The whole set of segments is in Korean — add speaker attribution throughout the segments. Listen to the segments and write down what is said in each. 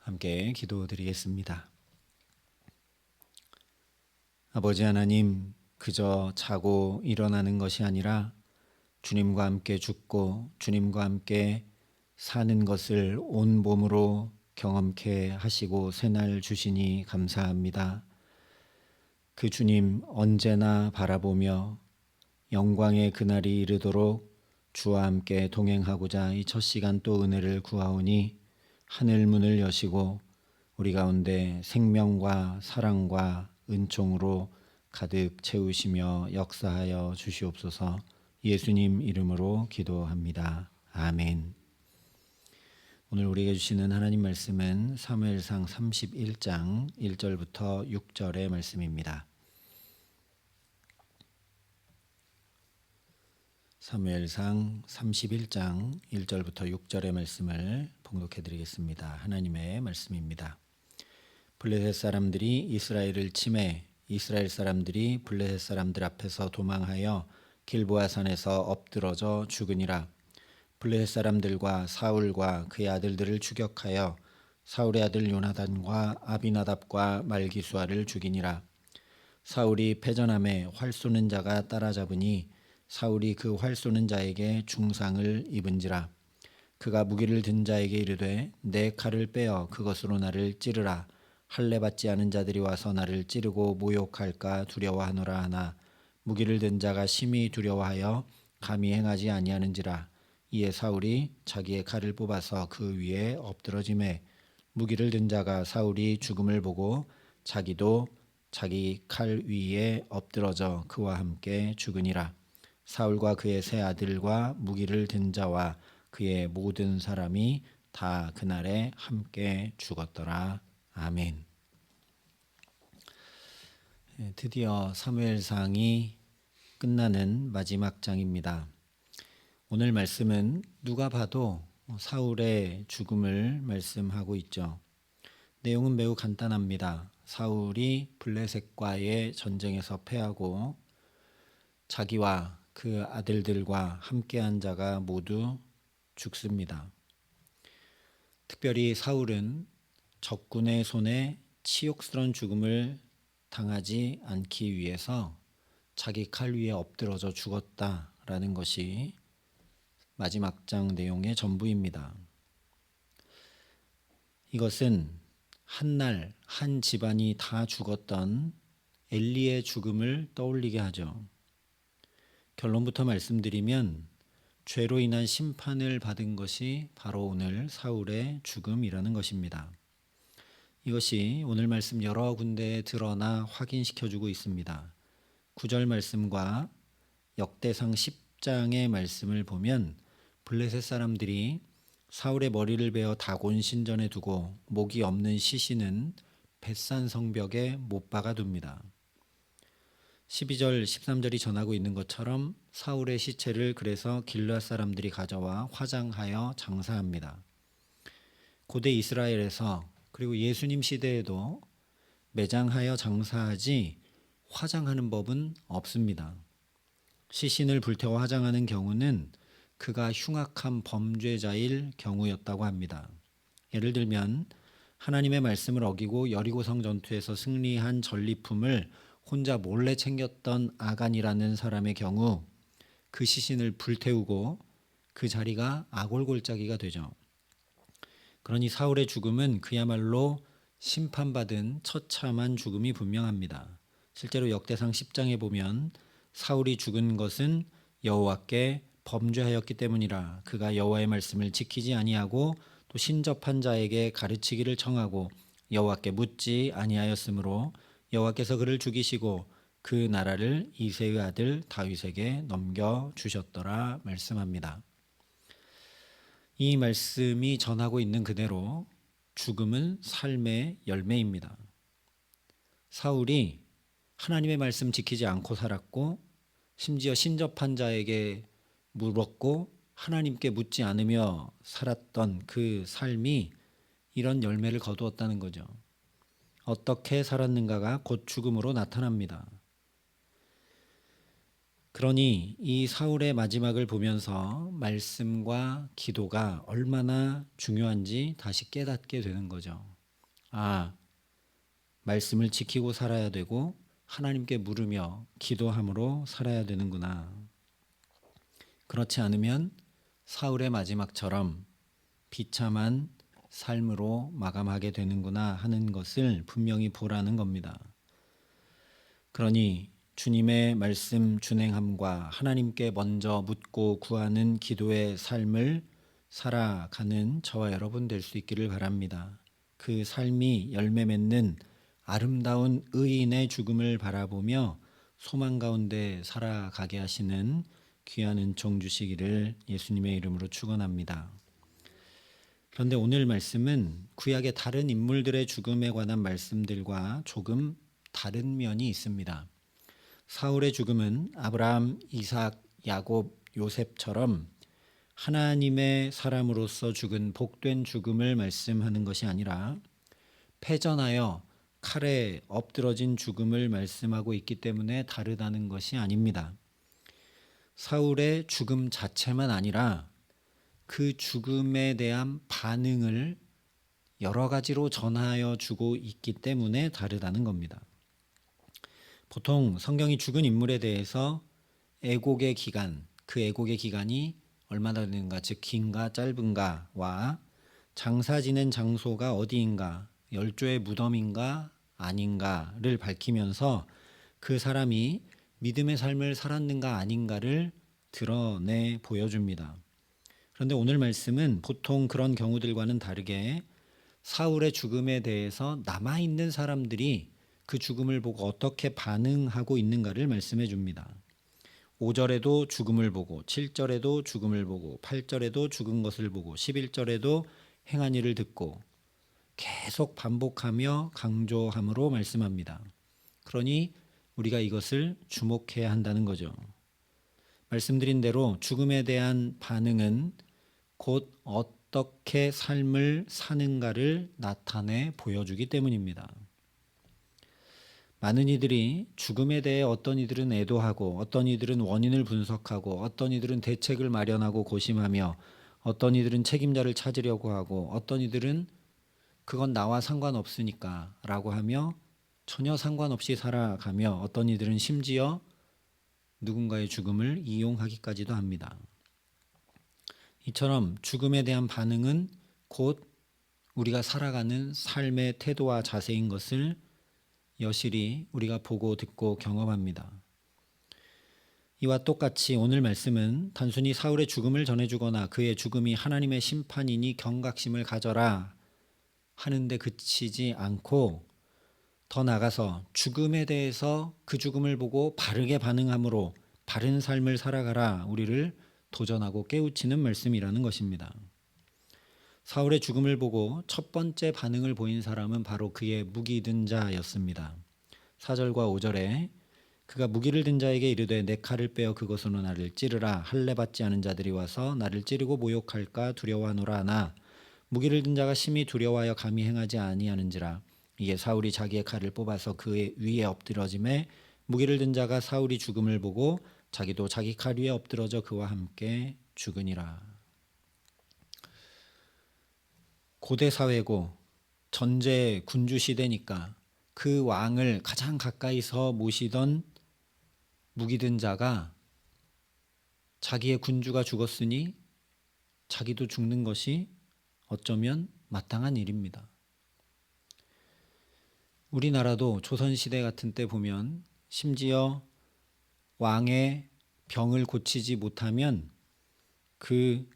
Speaker 1: 함께 기도드리겠습니다. 아버지 하나님, 그저 자고 일어나는 것이 아니라 주님과 함께 죽고 주님과 함께 사는 것을 온 몸으로 경험케 하시고 새날 주시니 감사합니다. 그 주님 언제나 바라보며 영광의 그날이 이르도록 주와 함께 동행하고자 이 첫 시간 또 은혜를 구하오니 하늘 문을 여시고 우리 가운데 생명과 사랑과 은총으로 가득 채우시며 역사하여 주시옵소서. 예수님 이름으로 기도합니다. 아멘. 오늘 우리에게 주시는 하나님 말씀은 사무엘상 31장 1절부터 6절의 말씀입니다. 사무엘상 31장 1절부터 6절의 말씀을 봉독해 드리겠습니다. 하나님의 말씀입니다. 블레셋 사람들이 이스라엘을 치매 이스라엘 사람들이 블레셋 사람들 앞에서 도망하여 길보아 산에서 엎드러져 죽으니라. 블레셋 사람들과 사울과 그의 아들들을 추격하여 사울의 아들 요나단과 아비나답과 말기수아를 죽이니라. 사울이 패전함에 활 쏘는 자가 따라잡으니 사울이 그 활 쏘는 자에게 중상을 입은지라. 그가 무기를 든 자에게 이르되 내 칼을 빼어 그것으로 나를 찌르라. 할례 받지 않은 자들이 와서 나를 찌르고 모욕할까 두려워하노라 하나 무기를 든 자가 심히 두려워하여 감히 행하지 아니하는지라. 이에 사울이 자기의 칼을 뽑아서 그 위에 엎드러지매 무기를 든 자가 사울이 죽음을 보고 자기도 자기 칼 위에 엎드러져 그와 함께 죽으니라. 사울과 그의 세 아들과 무기를 든 자와 그의 모든 사람이 다 그날에 함께 죽었더라. 아멘. 드디어 사무엘상이 끝나는 마지막 장입니다. 오늘 말씀은 누가 봐도 사울의 죽음을 말씀하고 있죠. 내용은 매우 간단합니다. 사울이 블레셋과의 전쟁에서 패하고 자기와 그 아들들과 함께한 자가 모두 죽습니다. 특별히 사울은 적군의 손에 치욕스러운 죽음을 당하지 않기 위해서 자기 칼 위에 엎드러져 죽었다라는 것이 마지막 장 내용의 전부입니다. 이것은 한날 한 집안이 다 죽었던 엘리의 죽음을 떠올리게 하죠. 결론부터 말씀드리면 죄로 인한 심판을 받은 것이 바로 오늘 사울의 죽음이라는 것입니다. 이것이 오늘 말씀 여러 군데에 드러나 확인시켜주고 있습니다. 9절 말씀과 역대상 10장의 말씀을 보면 블레셋 사람들이 사울의 머리를 베어 다곤 신전에 두고 목이 없는 시신은 벳산 성벽에 못 박아둡니다. 12절 13절이 전하고 있는 것처럼 사울의 시체를 그래서 길르앗 사람들이 가져와 화장하여 장사합니다. 고대 이스라엘에서 그리고 예수님 시대에도 매장하여 장사하지 화장하는 법은 없습니다. 시신을 불태워 화장하는 경우는 그가 흉악한 범죄자일 경우였다고 합니다. 예를 들면 하나님의 말씀을 어기고 여리고성 전투에서 승리한 전리품을 혼자 몰래 챙겼던 아간이라는 사람의 경우 그 시신을 불태우고 그 자리가 아골골짜기가 되죠. 그러니 사울의 죽음은 그야말로 심판받은 처참한 죽음이 분명합니다. 실제로 역대상 10장에 보면 사울이 죽은 것은 여호와께 범죄하였기 때문이라. 그가 여호와의 말씀을 지키지 아니하고 또 신접한 자에게 가르치기를 청하고 여호와께 묻지 아니하였으므로 여호와께서 그를 죽이시고 그 나라를 이새의 아들 다윗에게 넘겨주셨더라 말씀합니다. 이 말씀이 전하고 있는 그대로 죽음은 삶의 열매입니다. 사울이 하나님의 말씀 지키지 않고 살았고 심지어 신접한 자에게 물었고 하나님께 묻지 않으며 살았던 그 삶이 이런 열매를 거두었다는 거죠. 어떻게 살았는가가 곧 죽음으로 나타납니다. 그러니 이 사울의 마지막을 보면서 말씀과 기도가 얼마나 중요한지 다시 깨닫게 되는 거죠. 말씀을 지키고 살아야 되고 하나님께 물으며 기도함으로 살아야 되는구나. 그렇지 않으면 사울의 마지막처럼 비참한 삶으로 마감하게 되는구나 하는 것을 분명히 보라는 겁니다. 그러니 주님의 말씀 준행함과 하나님께 먼저 묻고 구하는 기도의 삶을 살아가는 저와 여러분 될 수 있기를 바랍니다. 그 삶이 열매 맺는 아름다운 의인의 죽음을 바라보며 소망 가운데 살아가게 하시는 귀한 은총 주시기를 예수님의 이름으로 축원합니다. 그런데 오늘 말씀은 구약의 다른 인물들의 죽음에 관한 말씀들과 조금 다른 면이 있습니다. 사울의 죽음은 아브라함, 이삭, 야곱, 요셉처럼 하나님의 사람으로서 죽은 복된 죽음을 말씀하는 것이 아니라 패전하여 칼에 엎드러진 죽음을 말씀하고 있기 때문에 다르다는 것이 아닙니다. 사울의 죽음 자체만 아니라 그 죽음에 대한 반응을 여러 가지로 전하여 주고 있기 때문에 다르다는 겁니다. 보통 성경이 죽은 인물에 대해서 애곡의 기간, 그 애곡의 기간이 얼마나 되는가, 즉 긴가 짧은가와 장사 지낸 장소가 어디인가, 열조의 무덤인가 아닌가를 밝히면서 그 사람이 믿음의 삶을 살았는가 아닌가를 드러내 보여줍니다. 그런데 오늘 말씀은 보통 그런 경우들과는 다르게 사울의 죽음에 대해서 남아있는 사람들이 그 죽음을 보고 어떻게 반응하고 있는가를 말씀해 줍니다. 5절에도 죽음을 보고 7절에도 죽음을 보고 8절에도 죽은 것을 보고 11절에도 행한 일을 듣고 계속 반복하며 강조함으로 말씀합니다. 그러니 우리가 이것을 주목해야 한다는 거죠. 말씀드린 대로 죽음에 대한 반응은 곧 어떻게 삶을 사는가를 나타내 보여주기 때문입니다. 많은 이들이 죽음에 대해 어떤 이들은 애도하고 어떤 이들은 원인을 분석하고 어떤 이들은 대책을 마련하고 고심하며 어떤 이들은 책임자를 찾으려고 하고 어떤 이들은 그건 나와 상관없으니까 라고 하며 전혀 상관없이 살아가며 어떤 이들은 심지어 누군가의 죽음을 이용하기까지도 합니다. 이처럼 죽음에 대한 반응은 곧 우리가 살아가는 삶의 태도와 자세인 것을 여실히 우리가 보고 듣고 경험합니다. 이와 똑같이 오늘 말씀은 단순히 사울의 죽음을 전해주거나 그의 죽음이 하나님의 심판이니 경각심을 가져라 하는데 그치지 않고 더 나아가서 죽음에 대해서 그 죽음을 보고 바르게 반응함으로 바른 삶을 살아가라 우리를 도전하고 깨우치는 말씀이라는 것입니다. 사울의 죽음을 보고 첫 번째 반응을 보인 사람은 바로 그의 무기 든 자였습니다. 4절과 5절에 그가 무기를 든 자에게 이르되 내 칼을 빼어 그것으로 나를 찌르라. 할례 받지 않은 자들이 와서 나를 찌르고 모욕할까 두려워하노라 하나 무기를 든 자가 심히 두려워하여 감히 행하지 아니하는지라. 이에 사울이 자기의 칼을 뽑아서 그의 위에 엎드러짐에 무기를 든 자가 사울이 죽음을 보고 자기도 자기 칼 위에 엎드러져 그와 함께 죽으니라. 고대 사회고 전제 군주 시대니까 그 왕을 가장 가까이서 모시던 무기 든 자가 자기의 군주가 죽었으니 자기도 죽는 것이 어쩌면 마땅한 일입니다. 우리나라도 조선시대 같은 때 보면 심지어 왕의 병을 고치지 못하면 그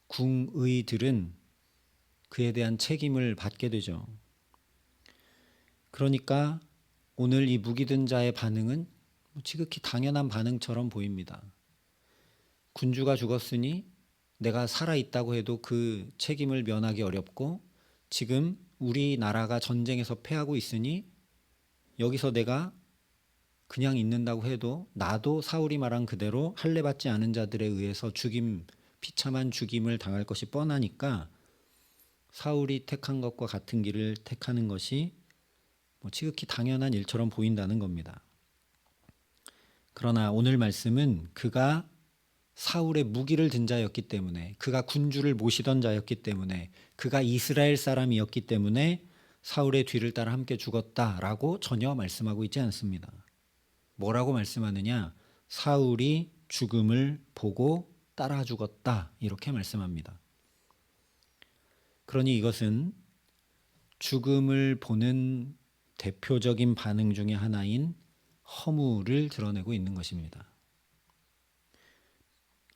Speaker 1: 궁의들은 그에 대한 책임을 받게 되죠. 그러니까 오늘 이 무기 든 자의 반응은 지극히 당연한 반응처럼 보입니다. 군주가 죽었으니 내가 살아있다고 해도 그 책임을 면하기 어렵고 지금 우리나라가 전쟁에서 패하고 있으니 여기서 내가 그냥 있는다고 해도 나도 사울이 말한 그대로 할례 받지 않은 자들에 의해서 비참한 죽임을 당할 것이 뻔하니까 사울이 택한 것과 같은 길을 택하는 것이 지극히 당연한 일처럼 보인다는 겁니다. 그러나 오늘 말씀은 그가 사울의 무기를 든 자였기 때문에 그가 군주를 모시던 자였기 때문에 그가 이스라엘 사람이었기 때문에 사울의 뒤를 따라 함께 죽었다라고 전혀 말씀하고 있지 않습니다. 뭐라고 말씀하느냐? 사울이 죽음을 보고 따라 죽었다 이렇게 말씀합니다. 그러니 이것은 죽음을 보는 대표적인 반응 중에 하나인 허무를 드러내고 있는 것입니다.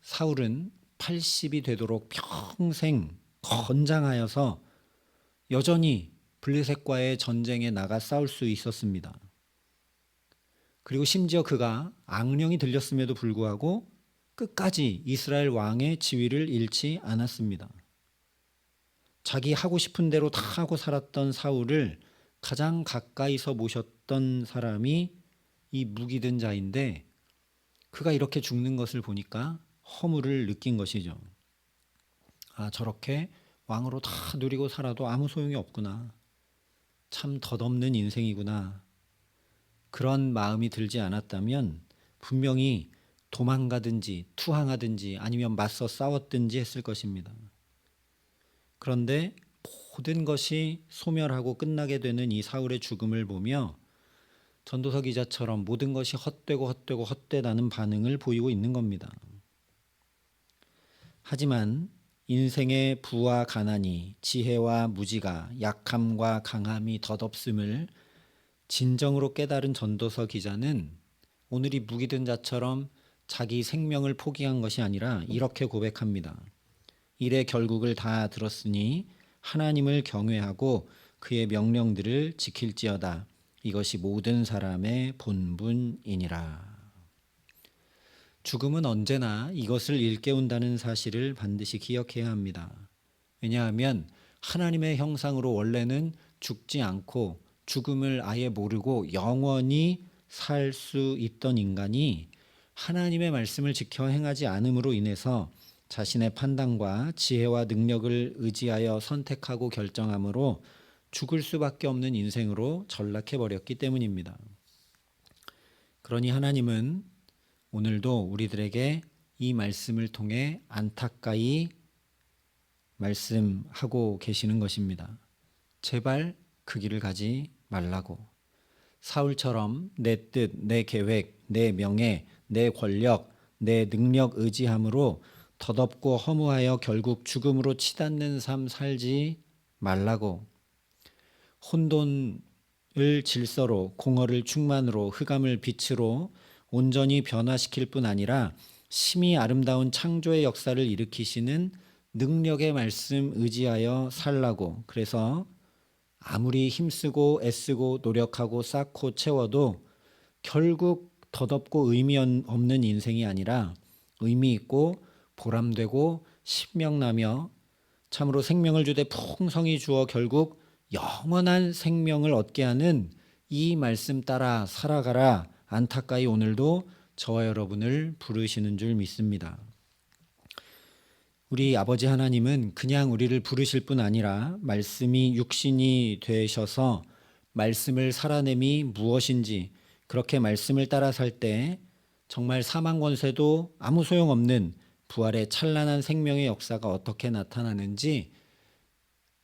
Speaker 1: 사울은 80이 되도록 평생 건장하여서 여전히 블레셋과의 전쟁에 나가 싸울 수 있었습니다. 그리고 심지어 그가 악령이 들렸음에도 불구하고 끝까지 이스라엘 왕의 지위를 잃지 않았습니다. 자기 하고 싶은 대로 다 하고 살았던 사울을 가장 가까이서 모셨던 사람이 이 무기든 자인데 그가 이렇게 죽는 것을 보니까 허물을 느낀 것이죠. 아, 저렇게 왕으로 다 누리고 살아도 아무 소용이 없구나. 참 덧없는 인생이구나. 그런 마음이 들지 않았다면 분명히 도망가든지 투항하든지 아니면 맞서 싸웠든지 했을 것입니다. 그런데 모든 것이 소멸하고 끝나게 되는 이 사울의 죽음을 보며 전도서 기자처럼 모든 것이 헛되고 헛되다는 반응을 보이고 있는 겁니다. 하지만 인생의 부와 가난이, 지혜와 무지가, 약함과 강함이 덧없음을 진정으로 깨달은 전도서 기자는 오늘 이 무기든 자처럼 자기 생명을 포기한 것이 아니라 이렇게 고백합니다. 일의 결국을 다 들었으니 하나님을 경외하고 그의 명령들을 지킬지어다. 이것이 모든 사람의 본분이니라. 죽음은 언제나 이것을 일깨운다는 사실을 반드시 기억해야 합니다. 왜냐하면 하나님의 형상으로 원래는 죽지 않고 죽음을 아예 모르고 영원히 살 수 있던 인간이 하나님의 말씀을 지켜 행하지 않음으로 인해서 자신의 판단과 지혜와 능력을 의지하여 선택하고 결정함으로 죽을 수밖에 없는 인생으로 전락해 버렸기 때문입니다. 그러니 하나님은 오늘도 우리들에게 이 말씀을 통해 안타까이 말씀하고 계시는 것입니다. 제발 그 길을 가지 말라고. 사울처럼 내 뜻, 내 계획, 내 명예, 내 권력, 내 능력 의지함으로 덧없고 허무하여 결국 죽음으로 치닫는 삶 살지 말라고. 혼돈을 질서로, 공허를 충만으로, 흑암을 빛으로 온전히 변화시킬 뿐 아니라 심히 아름다운 창조의 역사를 일으키시는 능력의 말씀 의지하여 살라고. 그래서 아무리 힘쓰고 애쓰고 노력하고 쌓고 채워도 결국 덧없고 의미 없는 인생이 아니라 의미 있고 보람되고 신명나며 참으로 생명을 주되 풍성히 주어 결국 영원한 생명을 얻게 하는 이 말씀 따라 살아가라. 안타까이 오늘도 저와 여러분을 부르시는 줄 믿습니다. 우리 아버지 하나님은 그냥 우리를 부르실 뿐 아니라 말씀이 육신이 되셔서 말씀을 살아냄이 무엇인지, 그렇게 말씀을 따라 살 때 정말 사망 권세도 아무 소용없는 부활의 찬란한 생명의 역사가 어떻게 나타나는지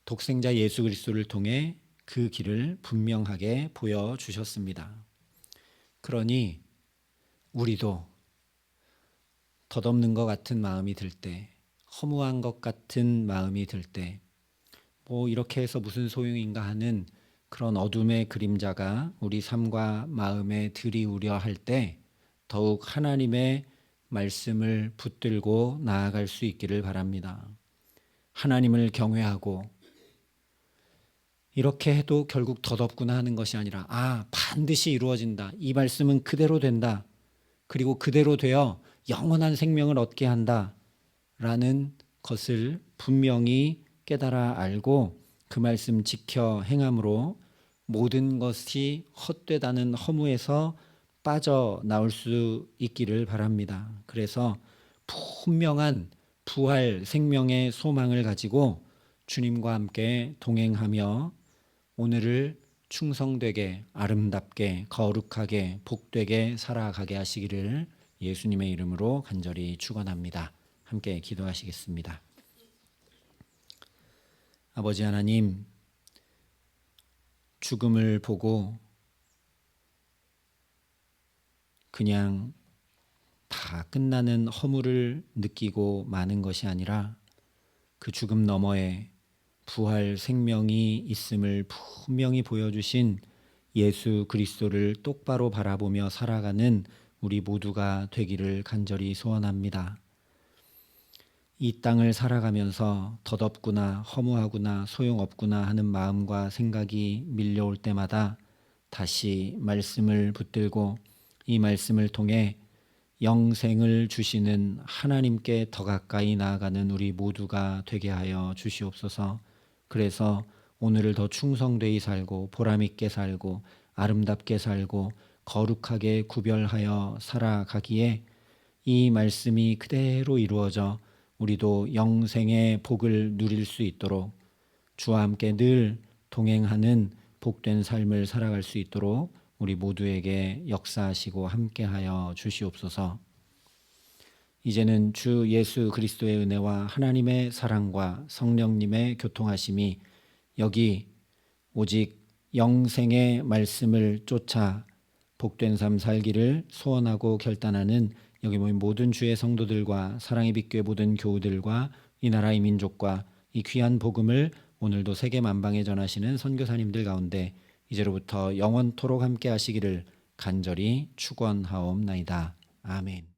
Speaker 1: 독생자 예수 그리스도를 통해 그 길을 분명하게 보여주셨습니다. 그러니 우리도 덧없는 것 같은 마음이 들 때, 허무한 것 같은 마음이 들 때, 뭐 이렇게 해서 무슨 소용인가 하는 그런 어둠의 그림자가 우리 삶과 마음에 들이우려 할 때 더욱 하나님의 말씀을 붙들고 나아갈 수 있기를 바랍니다. 하나님을 경외하고 이렇게 해도 결국 덧없구나 하는 것이 아니라 반드시 이루어진다. 이 말씀은 그대로 된다. 그리고 그대로 되어 영원한 생명을 얻게 한다. 라는 것을 분명히 깨달아 알고 그 말씀 지켜 행함으로 모든 것이 헛되다는 허무에서 빠져나올 수 있기를 바랍니다. 그래서 분명한 부활 생명의 소망을 가지고 주님과 함께 동행하며 오늘을 충성되게 아름답게 거룩하게 복되게 살아가게 하시기를 예수님의 이름으로 간절히 축원합니다. 함께 기도하시겠습니다. 아버지 하나님, 죽음을 보고 그냥 다 끝나는 허물을 느끼고 마는 것이 아니라 그 죽음 너머에 부활 생명이 있음을 분명히 보여주신 예수 그리스도를 똑바로 바라보며 살아가는 우리 모두가 되기를 간절히 소원합니다. 이 땅을 살아가면서 덧없구나, 허무하구나, 소용없구나 하는 마음과 생각이 밀려올 때마다 다시 말씀을 붙들고 이 말씀을 통해 영생을 주시는 하나님께 더 가까이 나아가는 우리 모두가 되게 하여 주시옵소서. 그래서 오늘을 더 충성되이 살고 보람있게 살고 아름답게 살고 거룩하게 구별하여 살아가기에 이 말씀이 그대로 이루어져 우리도 영생의 복을 누릴 수 있도록 주와 함께 늘 동행하는 복된 삶을 살아갈 수 있도록 우리 모두에게 역사하시고 함께하여 주시옵소서. 이제는 주 예수 그리스도의 은혜와 하나님의 사랑과 성령님의 교통하심이 여기 오직 영생의 말씀을 쫓아 복된 삶 살기를 소원하고 결단하는 여기 모인 모든 주의 성도들과 사랑의 빛교회 모든 교우들과 이 나라의 민족과 이 귀한 복음을 오늘도 세계 만방에 전하시는 선교사님들 가운데 이제로부터 영원토록 함께 하시기를 간절히 축원하옵나이다. 아멘.